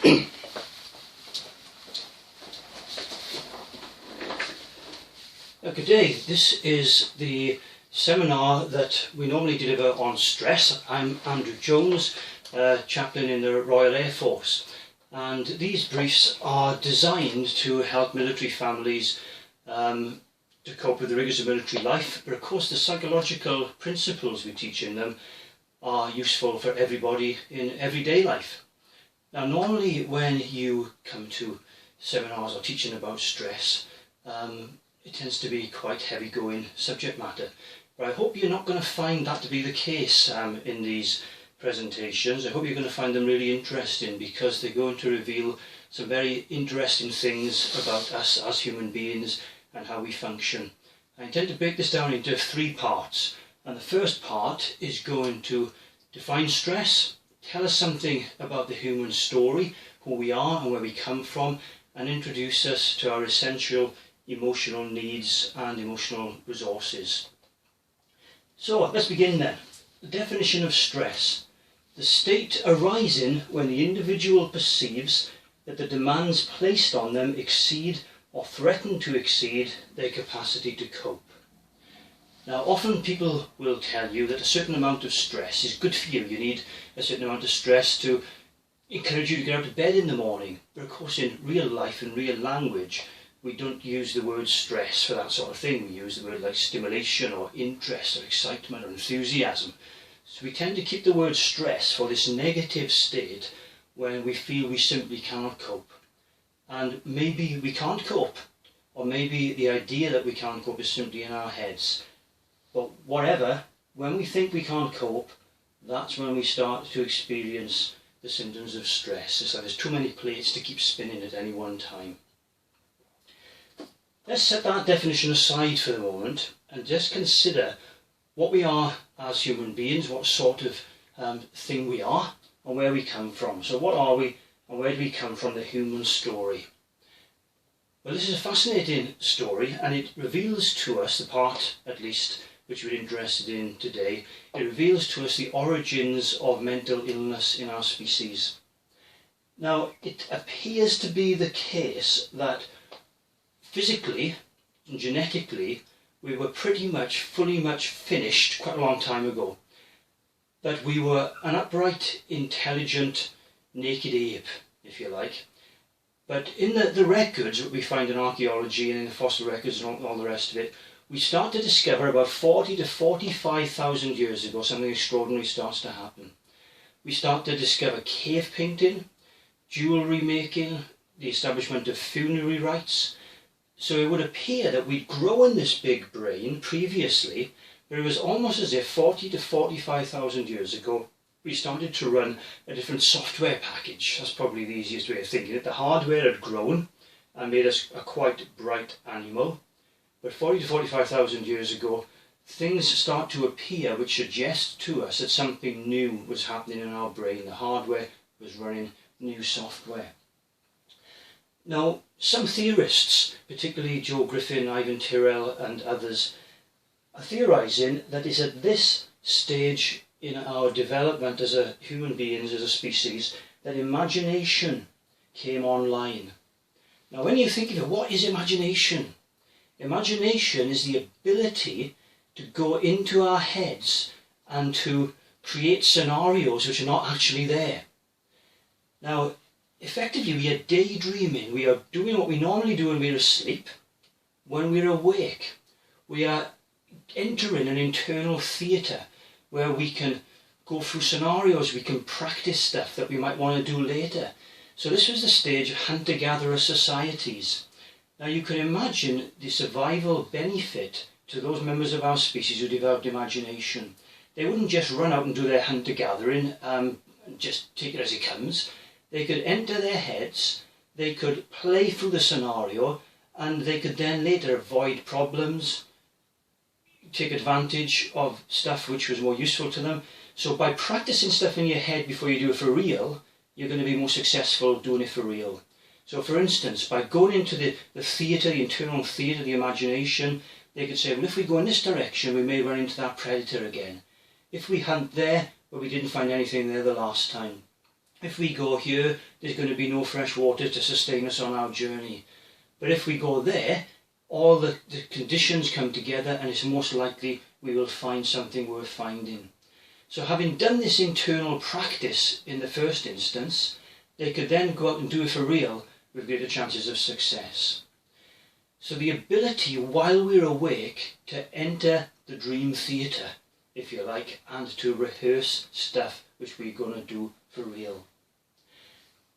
Good day. This is the seminar that we normally deliver on stress. I'm Andrew Jones, chaplain in the Royal Air Force, and these briefs are designed to help military families to cope with the rigours of military life, but of course the psychological principles we teach in them are useful for everybody in everyday life. Now, normally when you come to seminars or teaching about stress, it tends to be quite heavy-going subject matter, but I hope you're not going to find that to be the case in these presentations. I hope you're going to find them really interesting, because they're going to reveal some very interesting things about us as human beings and how we function. I intend to break this down into 3 parts, and the first part is going to define stress, tell us something about the human story, who we are and where we come from, and introduce us to our essential emotional needs and emotional resources. So let's begin then. The definition of stress: the state arising when the individual perceives that the demands placed on them exceed or threaten to exceed their capacity to cope. Now, often people will tell you that a certain amount of stress is good for you. You need a certain amount of stress to encourage you to get out of bed in the morning. But of course, in real life and real language, we don't use the word stress for that sort of thing. We use the word like stimulation or interest or excitement or enthusiasm. So we tend to keep the word stress for this negative state when we feel we simply cannot cope. And maybe we can't cope, or maybe the idea that we can't cope is simply in our heads. But whatever, when we think we can't cope, that's when we start to experience the symptoms of stress. It's like there's too many plates to keep spinning at any one time. Let's set that definition aside for the moment and just consider what we are as human beings, what sort of thing we are, and where we come from. So what are we and where do we come from, the human story? Well, this is a fascinating story, and it reveals to us, the part at least which we're interested in today, it reveals to us the origins of mental illness in our species. Now, it appears to be the case that physically and genetically we were pretty much fully finished quite a long time ago. That we were an upright, intelligent, naked ape, if you like. But in the records that we find in archaeology and in the fossil records and all the rest of it, we start to discover about 40 to 45,000 years ago something extraordinary starts to happen. We start to discover cave painting, jewellery making, the establishment of funerary rites. So it would appear that we'd grown this big brain previously, but it was almost as if 40 to 45,000 years ago we started to run a different software package. That's probably the easiest way of thinking it. The hardware had grown and made us a quite bright animal, but 40 to 45,000 years ago things start to appear which suggest to us that something new was happening in our brain. The hardware was running new software. Now, some theorists, particularly Joe Griffin, Ivan Tyrrell and others, are theorising that it's at this stage in our development as a human beings, as a species, that imagination came online. Now, when you think of it, what is imagination? Imagination is the ability to go into our heads and to create scenarios which are not actually there. Now, effectively, we are daydreaming. We are doing what we normally do when we're asleep. When we're awake, we are entering an internal theatre where we can go through scenarios, we can practice stuff that we might want to do later. So this was the stage of hunter-gatherer societies. Now you can imagine the survival benefit to those members of our species who developed imagination. They wouldn't just run out and do their hunter-gathering and just take it as it comes. They could enter their heads, they could play through the scenario, and they could then later avoid problems, take advantage of stuff which was more useful to them. So by practicing stuff in your head before you do it for real, you're going to be more successful doing it for real. So for instance, by going into the theatre, the internal theatre, the imagination, they could say, well, if we go in this direction, we may run into that predator again. If we hunt there, but we didn't find anything there the last time. If we go here, there's going to be no fresh water to sustain us on our journey. But if we go there, all the conditions come together, and it's most likely we will find something worth finding. So having done this internal practice in the first instance, they could then go out and do it for real with greater chances of success. So the ability, while we're awake, to enter the dream theatre, if you like, and to rehearse stuff which we're going to do for real.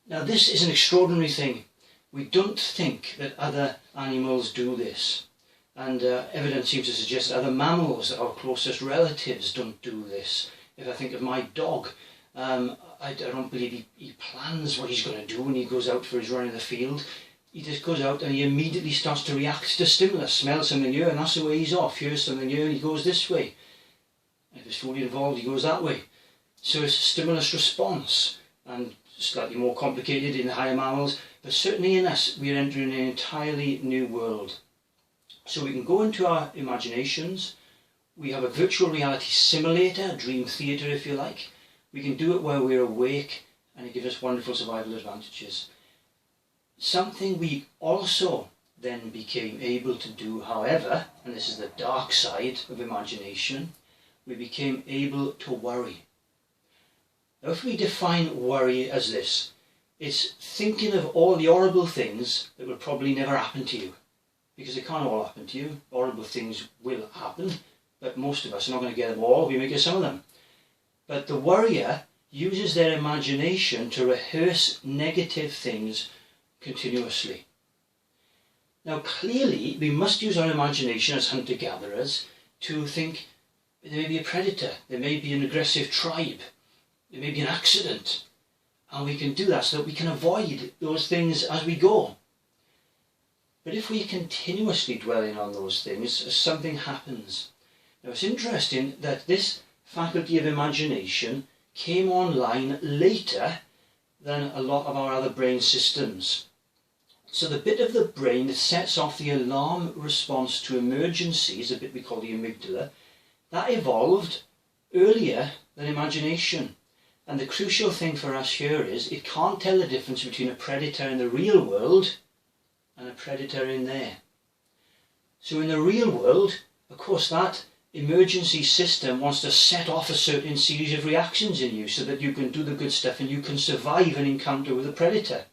Now this is an extraordinary thing. We don't think that other animals do this. And evidence seems to suggest that other mammals, our closest relatives, don't do this. If I think of my dog, I don't believe he plans what he's going to do when he goes out for his run in the field. He just goes out and he immediately starts to react to stimulus, smells something here and that's the way he's off, hears something here and he goes this way. And if there's food involved, he goes that way. So it's a stimulus response, and slightly more complicated in the higher mammals, but certainly in us we're entering an entirely new world. So we can go into our imaginations, we have a virtual reality simulator, a dream theatre if you like. We can do it while we're awake, and it gives us wonderful survival advantages. Something we also then became able to do, however, and this is the dark side of imagination, we became able to worry. Now if we define worry as this, it's thinking of all the horrible things that will probably never happen to you. Because they can't all happen to you. Horrible things will happen, but most of us are not going to get them all, we may get some of them. But the worrier uses their imagination to rehearse negative things continuously. Now clearly we must use our imagination as hunter-gatherers to think there may be a predator, there may be an aggressive tribe, there may be an accident, and we can do that so that we can avoid those things as we go. But if we continuously dwell in on those things, something happens. Now it's interesting that this faculty of imagination came online later than a lot of our other brain systems. So the bit of the brain that sets off the alarm response to emergencies, a bit we call the amygdala, that evolved earlier than imagination. And the crucial thing for us here is it can't tell the difference between a predator in the real world and a predator in there. So in the real world, of course, that emergency system wants to set off a certain series of reactions in you so that you can do the good stuff and you can survive an encounter with a predator.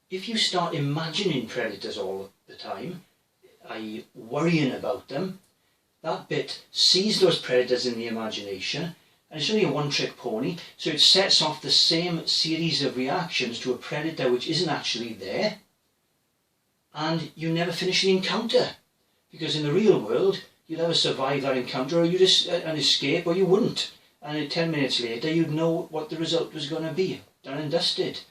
If you start imagining predators all the time, i.e. worrying about them, that bit sees those predators in the imagination, and it's only a one-trick pony, so it sets off the same series of reactions to a predator which isn't actually there, and you never finish the encounter, because in the real world you'll either survive that encounter or you just an escape, or you wouldn't, and 10 minutes later you'd know what the result was going to be, done and dusted.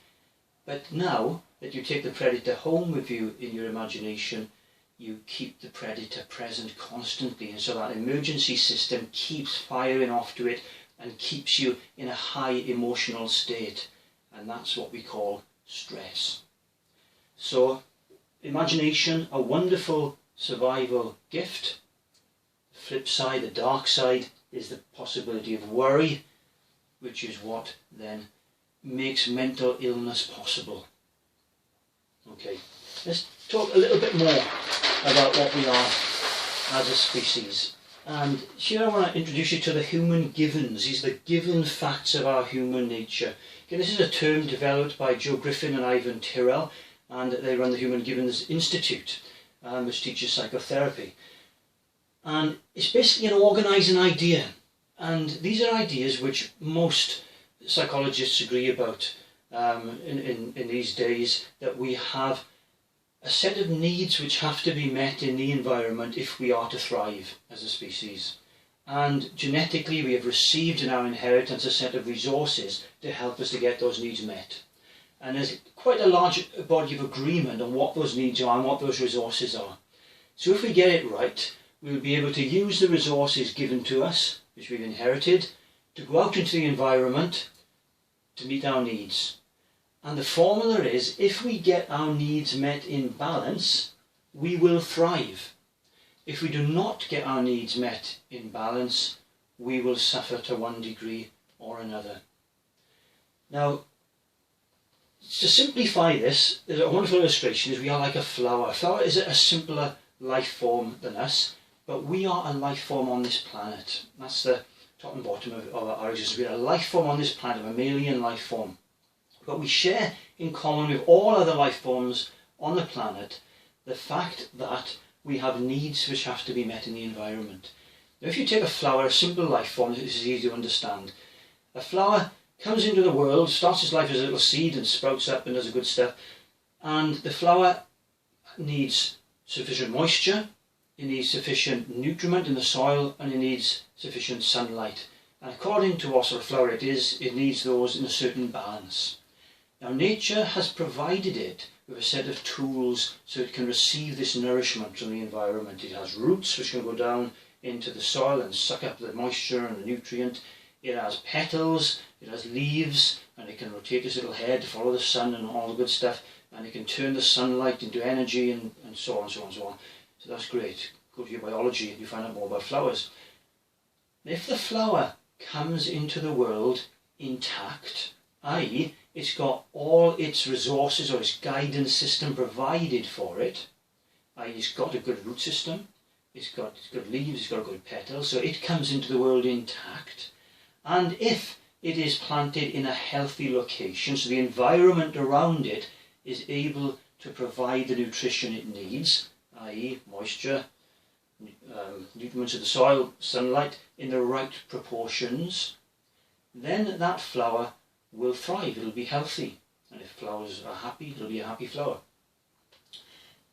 But now that you take the predator home with you in your imagination, you keep the predator present constantly, and so that emergency system keeps firing off to it and keeps you in a high emotional state, and that's what we call stress. So imagination, a wonderful survival gift. The flip side, the dark side, is the possibility of worry, which is what then makes mental illness possible. Okay, let's talk a little bit more about what we are as a species. And here I want to introduce you to the human givens. These are the given facts of our human nature. Okay, this is a term developed by Joe Griffin and Ivan Tyrrell, and they run the Human Givens Institute, which teaches psychotherapy. And it's basically an organising idea. And these are ideas which most psychologists agree about in these days, that we have a set of needs which have to be met in the environment if we are to thrive as a species. And genetically we have received in our inheritance a set of resources to help us to get those needs met. And there's quite a large body of agreement on what those needs are and what those resources are. So if we get it right, we'll be able to use the resources given to us, which we've inherited, to go out into the environment to meet our needs. And the formula is, if we get our needs met in balance, we will thrive. If we do not get our needs met in balance, we will suffer to one degree or another. Now, to simplify this, there's a wonderful illustration is we are like a flower. A flower is a simpler life form than us, but we are a life form on this planet. That's the top and bottom of our existence. We are a life form on this planet, a mammalian life form. But we share in common with all other life forms on the planet the fact that we have needs which have to be met in the environment. Now, if you take a flower, a simple life form, this is easy to understand. A flower comes into the world, starts its life as a little seed and sprouts up and does the good stuff. And the flower needs sufficient moisture, it needs sufficient nutriment in the soil, and it needs sufficient sunlight. And according to what sort of flower it is, it needs those in a certain balance. Now, nature has provided it with a set of tools so it can receive this nourishment from the environment. It has roots which can go down into the soil and suck up the moisture and the nutrient. It has petals, it has leaves, and it can rotate its little head to follow the sun and all the good stuff, and it can turn the sunlight into energy and so on and so on and so on. So that's great. Go to your biology and you find out more about flowers. If the flower comes into the world intact, i.e. it's got all its resources or its guidance system provided for it, i.e. it's got a good root system, it's got good leaves, it's got good petals, so it comes into the world intact. And if it is planted in a healthy location, so the environment around it is able to provide the nutrition it needs, i.e. moisture, nutrients of the soil, sunlight, in the right proportions, then that flower will thrive, it'll be healthy. And if flowers are happy, it'll be a happy flower.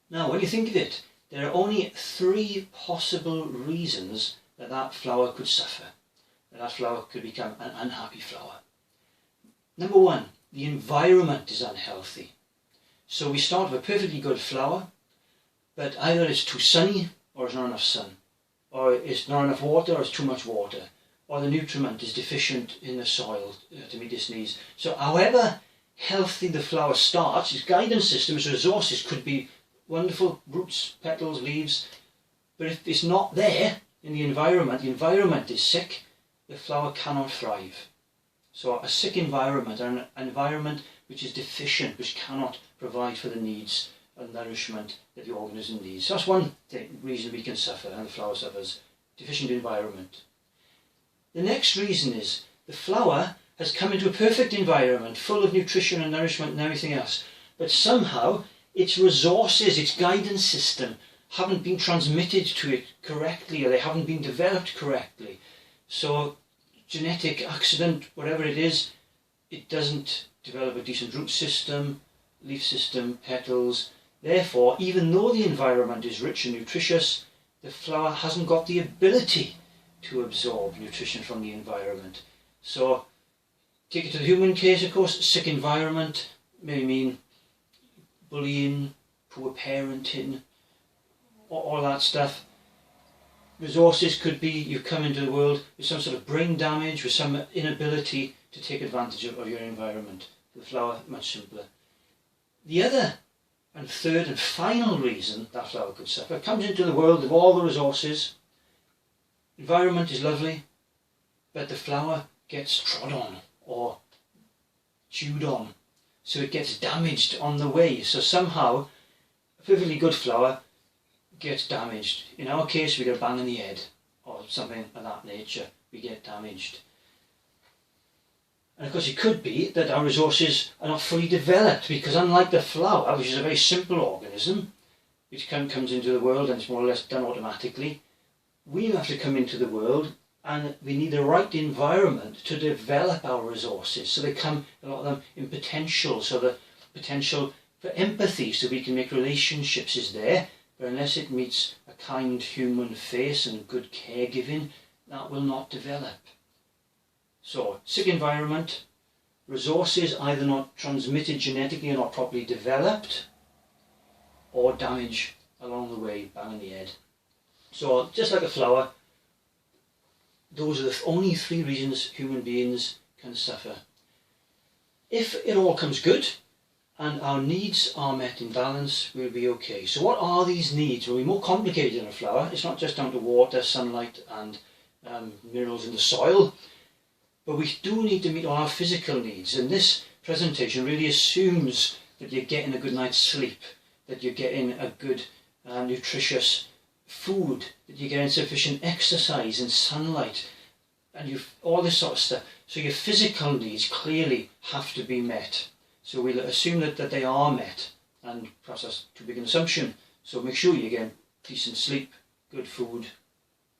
Now, when you think of it, there are only 3 possible reasons that that flower could suffer. That flower could become an unhappy flower. Number 1, the environment is unhealthy. So we start with a perfectly good flower, but either it's too sunny or it's not enough sun, or it's not enough water or it's too much water, or the nutriment is deficient in the soil to meet its needs. So however healthy the flower starts, its guidance system, its resources could be wonderful, roots, petals, leaves, but if it's not there in the environment is sick, the flower cannot thrive. So a sick environment, or an environment which is deficient, which cannot provide for the needs and nourishment that the organism needs. So that's one reason we can suffer, and the flower suffers, deficient environment. The next reason is the flower has come into a perfect environment, full of nutrition and nourishment and everything else, but somehow its resources, its guidance system, haven't been transmitted to it correctly, or they haven't been developed correctly. So, genetic accident, whatever it is, it doesn't develop a decent root system, leaf system, petals. Therefore, even though the environment is rich and nutritious, the flower hasn't got the ability to absorb nutrition from the environment. So, take it to the human case, of course, sick environment may mean bullying, poor parenting, all that stuff. Resources could be you come into the world with some sort of brain damage, with some inability to take advantage of your environment. For the flower, much simpler. The other and third and final reason that flower could suffer comes into the world with all the resources. Environment is lovely, but the flower gets trod on or chewed on, so it gets damaged on the way. So somehow a perfectly good flower gets damaged. In our case, we get a bang in the head or something of that nature. We get damaged. And of course it could be that our resources are not fully developed, because unlike the flower, which is a very simple organism, which comes into the world and it's more or less done automatically, we have to come into the world and we need the right environment to develop our resources. So they come, a lot of them, in potential. So the potential for empathy, so we can make relationships, is there. But unless it meets a kind human face and good caregiving, that will not develop. So, sick environment, resources either not transmitted genetically or not properly developed, or damage along the way, bang in the head. So, just like a flower, those are the only 3 reasons human beings can suffer. If it all comes good, and our needs are met in balance, we'll be okay. So what are these needs? Well, we're more complicated than a flower. It's not just down to water, sunlight and minerals in the soil. but we do need to meet all our physical needs, and this presentation really assumes that you're getting a good night's sleep, that you're getting a good nutritious food, that you're getting sufficient exercise and sunlight, and all this sort of stuff. So your physical needs clearly have to be met. So we'll assume that they are met, and perhaps that's too big an assumption. So make sure you get decent sleep, good food,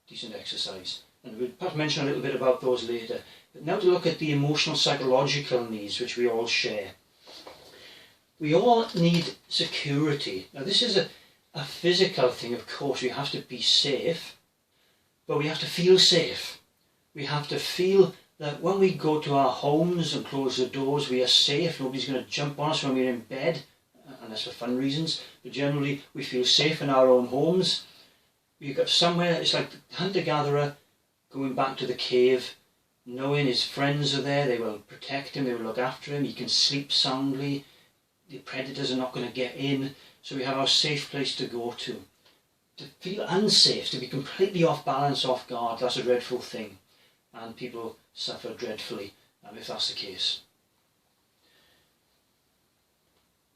decent exercise. And we'll perhaps mention a little bit about those later. But now to look at the emotional, psychological needs which we all share. We all need security. Now this is a physical thing, of course. We have to be safe, but we have to feel safe. We have to feel that when we go to our homes and close the doors, we are safe. Nobody's going to jump on us when we're in bed, unless for fun reasons. But generally, we feel safe in our own homes. We've got somewhere, it's like the hunter-gatherer going back to the cave, knowing his friends are there, they will protect him, they will look after him, he can sleep soundly, the predators are not going to get in, so we have our safe place to go to. To feel unsafe, to be completely off balance, off guard, that's a dreadful thing. And people suffer dreadfully if that's the case.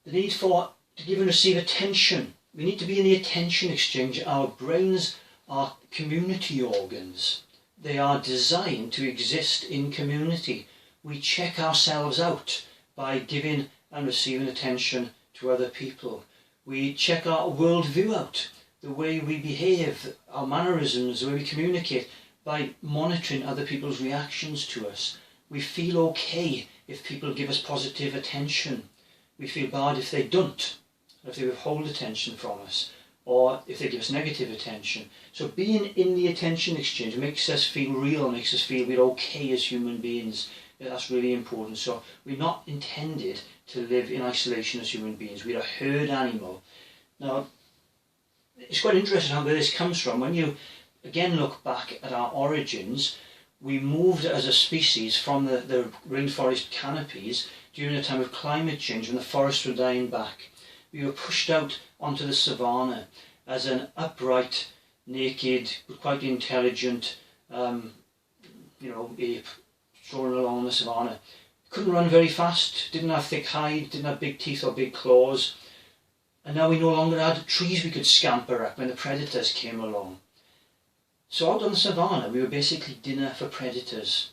The need to give and receive attention. We need to be in the attention exchange. Our brains are community organs. They are designed to exist in community. We check ourselves out by giving and receiving attention to other people. We check our worldview out, the way we behave, our mannerisms, the way we communicate, by monitoring other people's reactions to us. We feel okay if people give us positive attention. We feel bad if they don't, or if they withhold attention from us, or if they give us negative attention. So being in the attention exchange makes us feel real, makes us feel we're okay as human beings. That's really important. So we're not intended to live in isolation as human beings. We're a herd animal. Now, it's quite interesting how this comes from. When you again look back at our origins, we moved as a species from the rainforest canopies during a time of climate change when the forests were dying back. We were pushed out onto the savannah as an upright, naked, but quite intelligent, ape strolling along the savannah. Couldn't run very fast, didn't have thick hide, didn't have big teeth or big claws. And now we no longer had trees we could scamper up when the predators came along. So out on the savannah, we were basically dinner for predators.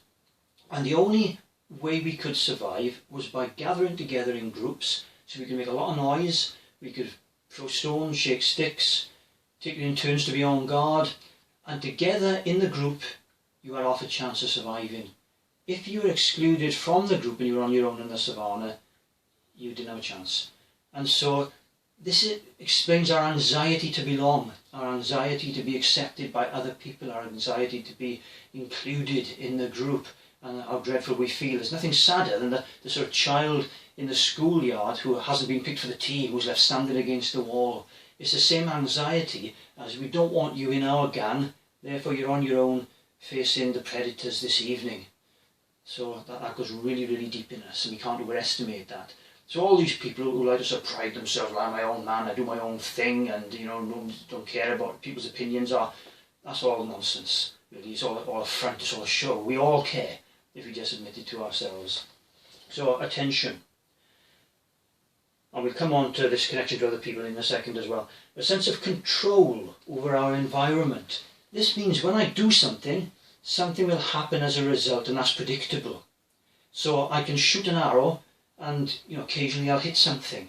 And the only way we could survive was by gathering together in groups, so we could make a lot of noise, we could throw stones, shake sticks, take it in turns to be on guard, and together in the group, you had half a chance of surviving. If you were excluded from the group and you were on your own in the savannah, you didn't have a chance. And so this explains our anxiety to belong, our anxiety to be accepted by other people, our anxiety to be included in the group, and how dreadful we feel. There's nothing sadder than the sort of child in the schoolyard who hasn't been picked for the team, who's left standing against the wall. It's the same anxiety as we don't want you in our gang, therefore you're on your own facing the predators this evening. So that goes really, really deep in us, and we can't overestimate that. So all these people who like to sort of pride themselves, I'm my own man, I do my own thing, and don't care about people's opinions, that's all nonsense. Really, it's all a front, it's all a show. We all care if we just admit it to ourselves. So attention. And we'll come on to this connection to other people in a second as well. A sense of control over our environment. This means when I do something, something will happen as a result, and that's predictable. So I can shoot an arrow, and occasionally I'll hit something.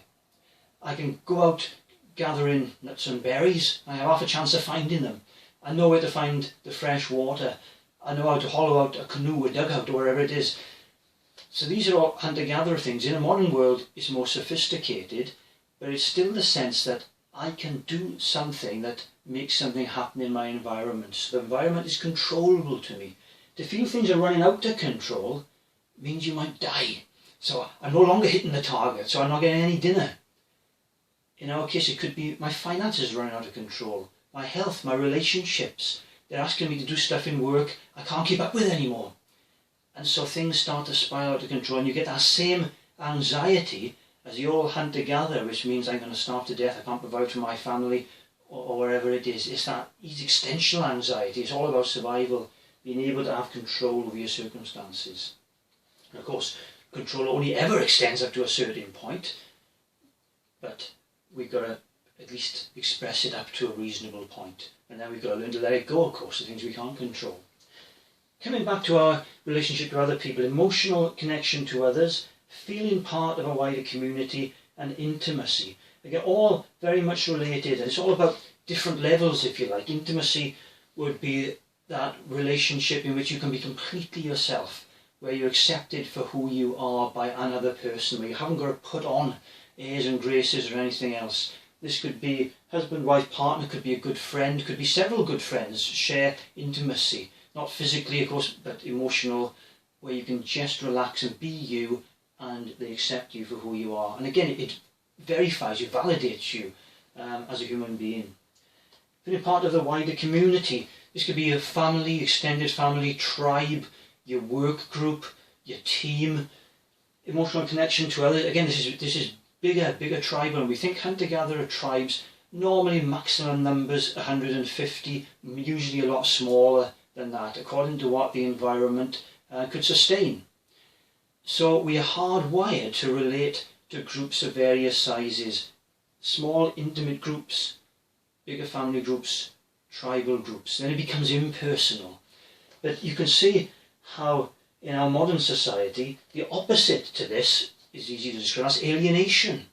I can go out gathering nuts and berries. I have half a chance of finding them. I know where to find the fresh water. I know how to hollow out a canoe, a dugout, or wherever it is. So these are all hunter-gatherer things. In a modern world, it's more sophisticated, but it's still the sense that I can do something that makes something happen in my environment. So the environment is controllable to me. To feel things are running out of control means you might die. So I'm no longer hitting the target, so I'm not getting any dinner. In our case, it could be my finances running out of control, my health, my relationships. They're asking me to do stuff in work I can't keep up with anymore. And so things start to spiral out of control, and you get that same anxiety as the old hunter-gatherer, which means I'm going to starve to death, I can't provide for my family, or wherever it is. It's that existential anxiety, it's all about survival. being able to have control over your circumstances. And of course, control only ever extends up to a certain point, but we've got to at least express it up to a reasonable point. And then we've got to learn to let it go, of course, the things we can't control. Coming back to our relationship to other people, emotional connection to others, feeling part of a wider community, and intimacy. They get all very much related, and it's all about different levels, if you like. Intimacy would be that relationship in which you can be completely yourself, where you're accepted for who you are by another person, where you haven't got to put on airs and graces or anything else. This could be husband, wife, partner, could be a good friend, could be several good friends, share intimacy. Not physically, of course, but emotional, where you can just relax and be you, and they accept you for who you are. And again, it verifies you, validates you as a human being. Being a part of the wider community, this could be a family, extended family, tribe, your work group, your team, emotional connection to others. Again, this is bigger tribal. And we think hunter-gatherer tribes, normally maximum numbers 150, usually a lot smaller than that, according to what the environment could sustain. So we are hardwired to relate to groups of various sizes, small intimate groups, bigger family groups, tribal groups. Then it becomes impersonal. But you can see how in our modern society the opposite to this is easy to describe. That's alienation.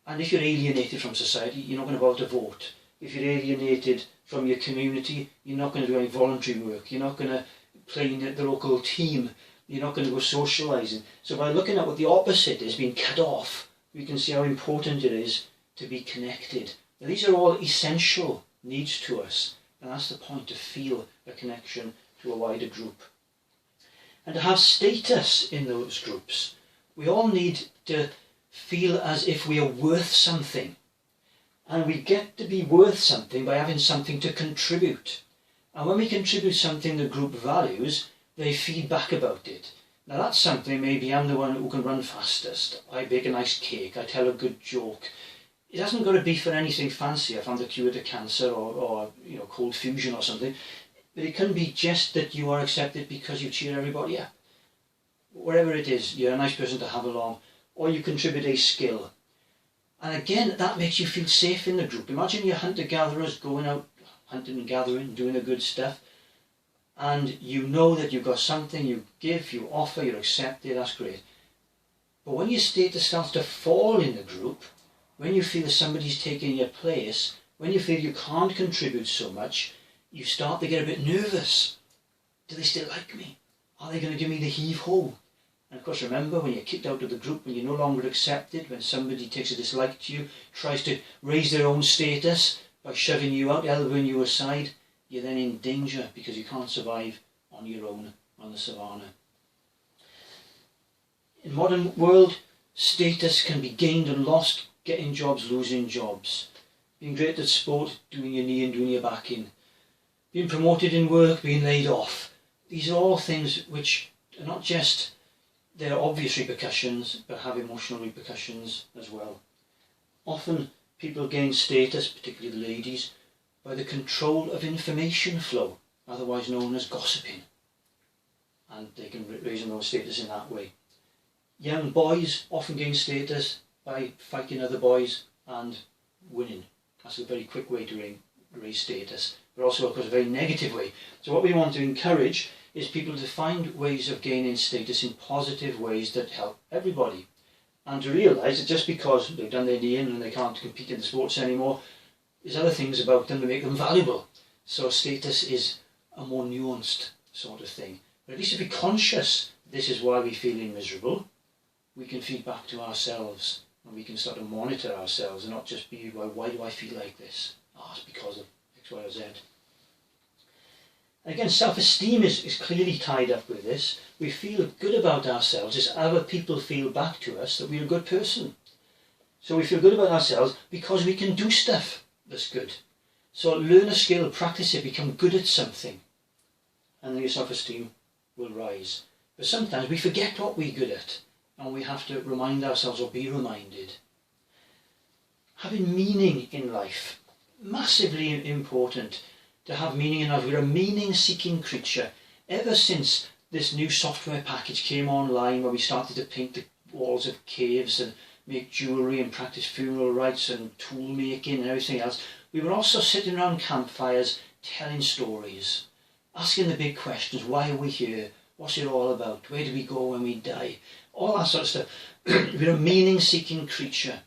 And if you're alienated from society, you're not going to be able to vote. If you're alienated from your community, you're not going to do any voluntary work. You're not going to play in the local team. You're not going to go socialising. So by looking at what the opposite is, being cut off, we can see how important it is to be connected. Now, these are all essential needs to us, and that's the point, to feel a connection to a wider group. And to have status in those groups. We all need to feel as if we are worth something. And we get to be worth something by having something to contribute. And when we contribute something the group values, they feed back about it. Now that's something, maybe I'm the one who can run fastest, I bake a nice cake, I tell a good joke. It hasn't got to be for anything fancy. I found the cure to cancer or cold fusion or something. But it can be just that you are accepted because you cheer everybody up. Whatever it is, you're a nice person to have along, or you contribute a skill. And again, that makes you feel safe in the group. Imagine your hunter-gatherers going out hunting and gathering, doing the good stuff, and you know that you've got something, you give, you offer, you're accepted, that's great. But when your status starts to fall in the group, when you feel somebody's taking your place, when you feel you can't contribute so much, you start to get a bit nervous. Do they still like me? Are they going to give me the heave-ho? And of course, remember, when you're kicked out of the group, when you're no longer accepted, when somebody takes a dislike to you, tries to raise their own status by shoving you out, elbowing you aside, you're then in danger because you can't survive on your own on the savannah. In the modern world, status can be gained and lost, getting jobs, losing jobs. Being great at sport, doing your knee and doing your back in. Being promoted in work, being laid off. These are all things which are not just their obvious repercussions, but have emotional repercussions as well. Often people gain status, particularly the ladies, by the control of information flow, otherwise known as gossiping. And they can raise their own status in that way. Young boys often gain status by fighting other boys and winning. That's a very quick way to raise status, but also, of course, a very negative way. So what we want to encourage is people to find ways of gaining status in positive ways that help everybody. And to realise that just because they've done their knee in and they can't compete in the sports anymore, there's other things about them that make them valuable. So status is a more nuanced sort of thing. But at least if we're conscious this is why we're feeling miserable, we can feed back to ourselves and we can start to monitor ourselves and not just be, well, why do I feel like this? Oh, it's because of X, Y, or Z. And again, self-esteem is clearly tied up with this. We feel good about ourselves as other people feel back to us that we're a good person. So we feel good about ourselves because we can do stuff that's good. So learn a skill, practice it, become good at something, and then your self-esteem will rise. But sometimes we forget what we're good at, and we have to remind ourselves or be reminded. Having meaning in life, massively important. to have meaning in life. We're a meaning-seeking creature. Ever since this new software package came online, where we started to paint the walls of caves and make jewellery and practice funeral rites and tool making and everything else, we were also sitting around campfires telling stories, asking the big questions. Why are we here? What's it all about? Where do we go when we die? All that sort of stuff. We're a meaning-seeking creature.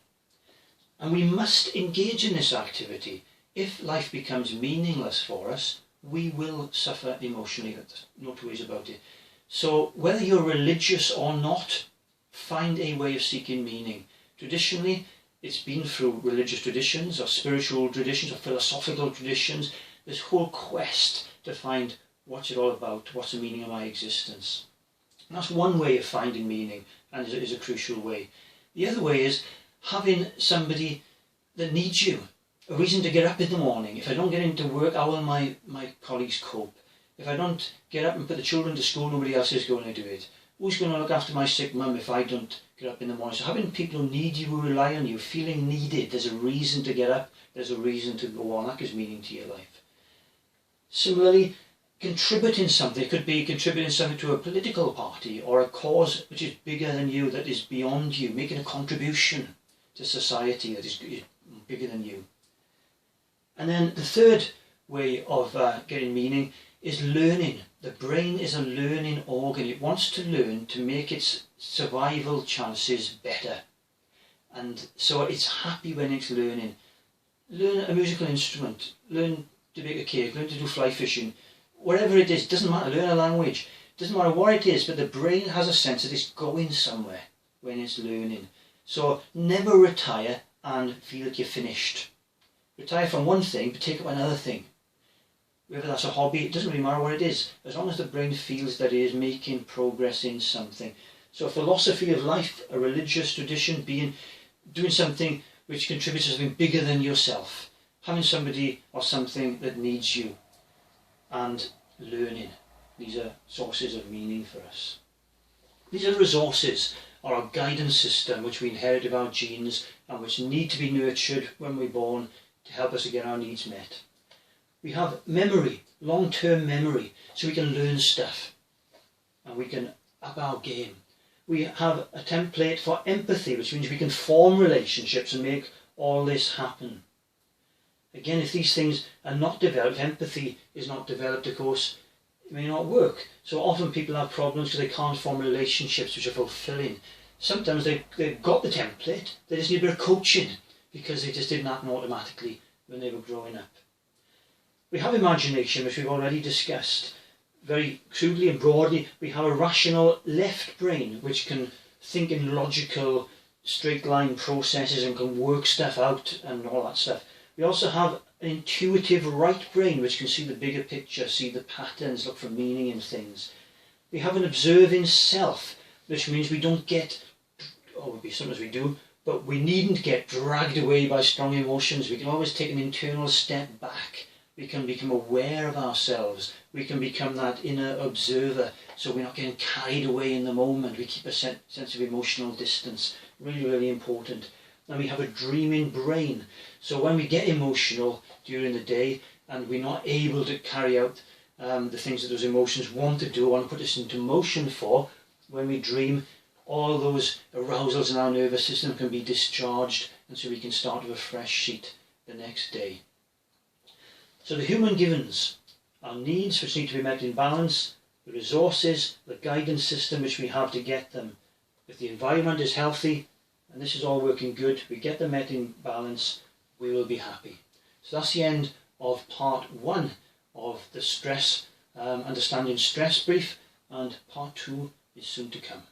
And we must engage in this activity. If life becomes meaningless for us, we will suffer emotionally. There's no two ways about it. So whether you're religious or not, find a way of seeking meaning. Traditionally, it's been through religious traditions or spiritual traditions or philosophical traditions. This whole quest to find what's it all about, what's the meaning of my existence. And that's one way of finding meaning, and is a crucial way. The other way is having somebody that needs you, a reason to get up in the morning. If I don't get into work, how will my colleagues cope? If I don't get up and put the children to school, nobody else is going to do it. Who's going to look after my sick mum if I don't get up in the morning? So having people who need you, who rely on you, feeling needed, there's a reason to get up, there's a reason to go on, that gives meaning to your life. Similarly, contributing something. It could be contributing something to a political party or a cause which is bigger than you, that is beyond you, making a contribution to society that is bigger than you. And then the third way of getting meaning is learning. The brain is a learning organ. It wants to learn to make its survival chances better. And so it's happy when it's learning. Learn a musical instrument, learn to bake a cake, learn to do fly fishing. Whatever it is, doesn't matter, learn a language. Doesn't matter what it is, but the brain has a sense that it's going somewhere when it's learning. So never retire and feel that you're finished. Retire from one thing, but take up another thing. Whether that's a hobby, it doesn't really matter what it is, as long as the brain feels that it is making progress in something. So a philosophy of life, a religious tradition, doing something which contributes to something bigger than yourself, having somebody or something that needs you, and learning. These are sources of meaning for us. These are resources, or our guidance system, which we inherit of our genes and which need to be nurtured when we're born to help us to get our needs met. We have memory, long-term memory, so we can learn stuff and we can up our game. We have a template for empathy, which means we can form relationships and make all this happen. Again, if these things are not developed, empathy is not developed, of course, it may not work. So often people have problems because they can't form relationships which are fulfilling. Sometimes they've got the template, they just need a bit of coaching because they just didn't happen automatically when they were growing up. We have imagination, which we've already discussed. Very crudely and broadly, we have a rational left brain which can think in logical, straight line processes and can work stuff out and all that stuff. We also have an intuitive right brain which can see the bigger picture, see the patterns, look for meaning in things. We have an observing self, which means we don't get, or maybe sometimes we do, but we needn't get dragged away by strong emotions. We can always take an internal step back. We can become aware of ourselves. We can become that inner observer, so we're not getting carried away in the moment. We keep a sense of emotional distance. Really, really important. And we have a dreaming brain. So when we get emotional during the day and we're not able to carry out the things that those emotions want to do, want to put us into motion for, when we dream, all those arousals in our nervous system can be discharged, and so we can start with a fresh sheet the next day. So the human givens, our needs which need to be met in balance, the resources, the guidance system which we have to get them. If the environment is healthy, and this is all working good, we get them met in balance, we will be happy. So that's the end of part 1 of the stress, understanding stress brief, and part 2 is soon to come.